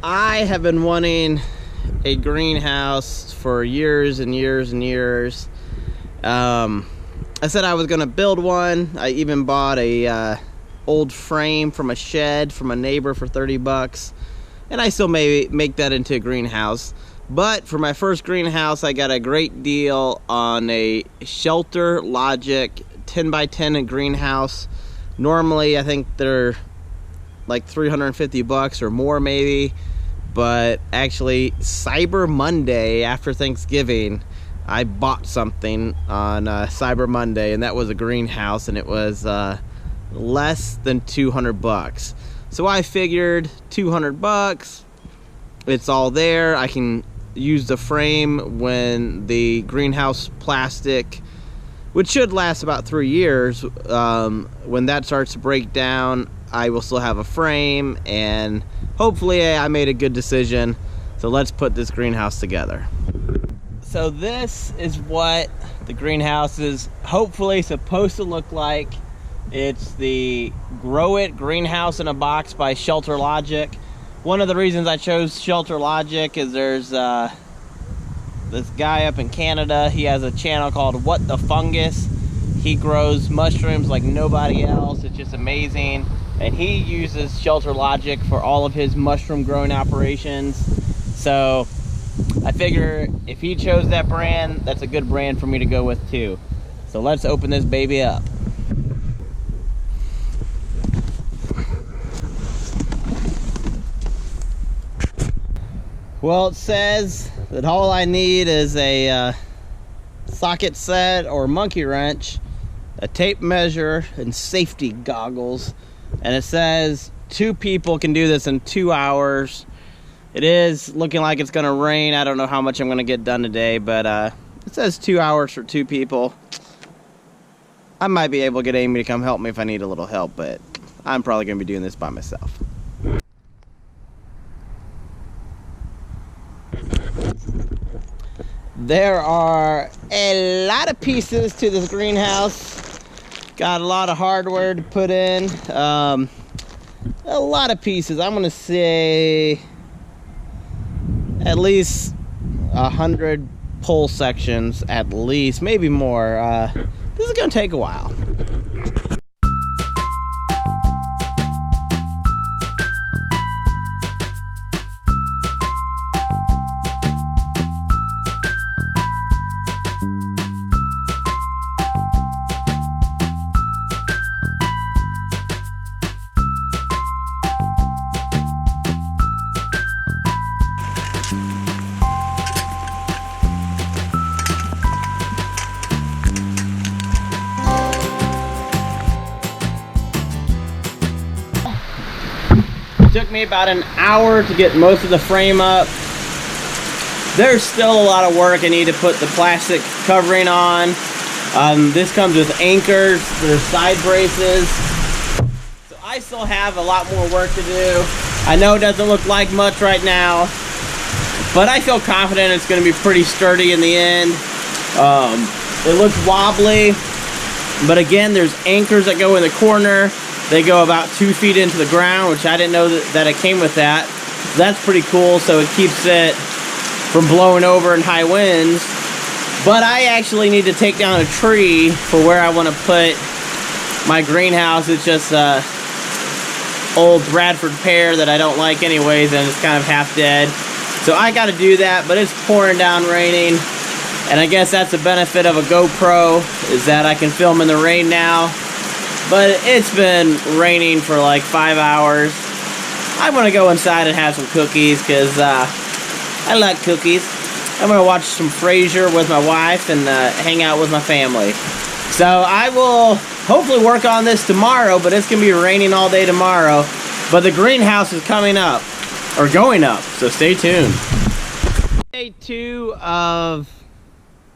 I have been wanting a greenhouse for years and years and years. I said I was gonna build one. I even bought a old frame from a shed from a neighbor for 30 bucks. And I still may make that into a greenhouse. But for my first greenhouse, I got a great deal on a Shelter Logic 10x10 greenhouse. Normally, I think they're like 350 bucks or more maybe. But actually, Cyber Monday after Thanksgiving, I bought something on Cyber Monday, and that was a greenhouse, and it was less than 200 bucks. So I figured 200 bucks, it's all there. I can use the frame when the greenhouse plastic, which should last about 3 years, when that starts to break down, I will still have a frame, and hopefully I made a good decision. So let's put this greenhouse together. So this is what the greenhouse is hopefully supposed to look like. It's the Grow It greenhouse in a box by Shelter Logic. One of the reasons I chose Shelter Logic is there's this guy up in Canada. He has a channel called What the Fungus. He grows mushrooms like nobody else. It's just amazing. And he uses Shelter Logic for all of his mushroom growing operations. So I figure if he chose that brand, that's a good brand for me to go with too. So let's open this baby up. Well, it says that all I need is a socket set or monkey wrench, a tape measure, and safety goggles. And it says 2 people can do this in 2 hours. It is looking like it's gonna rain. I don't know how much I'm gonna get done today, but it says 2 hours for 2 people. I might be able to get Amy to come help me if I need a little help, but I'm probably gonna be doing this by myself. There are a lot of pieces to this greenhouse. Got a lot of hardware to put in. A lot of pieces. I'm gonna say at least 100 pole sections, at least, maybe more. This is gonna take a while. Took me about an hour to get most of the frame up. There's still a lot of work. I need to put the plastic covering on. This comes with anchors. There's side braces. So I still have a lot more work to do. I know it doesn't look like much right now, but I feel confident it's going to be pretty sturdy in the end. It looks wobbly, but again, there's anchors that go in the corner. They go about 2 feet into the ground, which I didn't know that it came with that. So that's pretty cool, so it keeps it from blowing over in high winds. But I actually need to take down a tree for where I want to put my greenhouse. It's just old Bradford pear that I don't like anyways, and it's kind of half dead. So I got to do that, but it's pouring down raining. And I guess that's the benefit of a GoPro, is that I can film in the rain now. But it's been raining for like 5 hours. I'm gonna go inside and have some cookies because I like cookies. I'm gonna watch some Frasier with my wife and hang out with my family. So I will hopefully work on this tomorrow, but it's gonna be raining all day tomorrow. But the greenhouse is coming up, or going up, so stay tuned. Day 2 of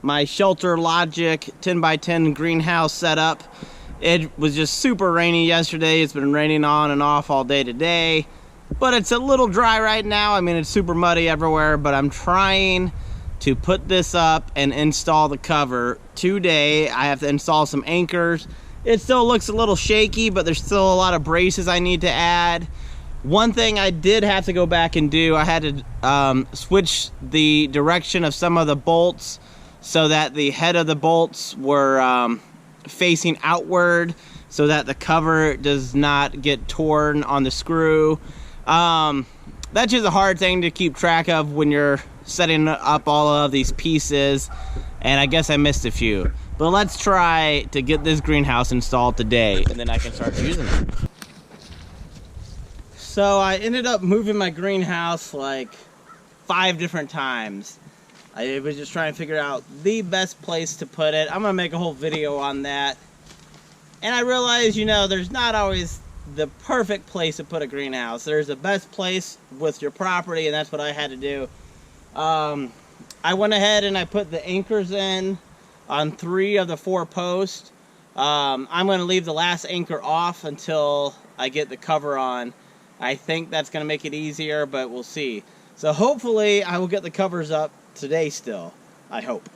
my Shelter Logic 10x10 greenhouse setup. It was just super rainy yesterday. It's been raining on and off all day today, but it's a little dry right now. I mean, it's super muddy everywhere, but I'm trying to put this up and install the cover today. I have to install some anchors. It still looks a little shaky, but there's still a lot of braces I need to add. One thing I did have to go back and do, I had to switch the direction of some of the bolts so that the head of the bolts were facing outward so that the cover does not get torn on the screw. That's just a hard thing to keep track of when you're setting up all of these pieces, and I guess I missed a few. But let's try to get this greenhouse installed today, and then I can start using it. So I ended up moving my greenhouse like 5 different times. I was just trying to figure out the best place to put it. I'm gonna make a whole video on that. And I realized, you know, there's not always the perfect place to put a greenhouse. There's the best place with your property, and that's what I had to do. I went ahead and I put the anchors in on 3 of the 4 posts. I'm gonna leave the last anchor off until I get the cover on. I think that's going to make it easier, but we'll see. So hopefully I will get the covers up today still. I hope.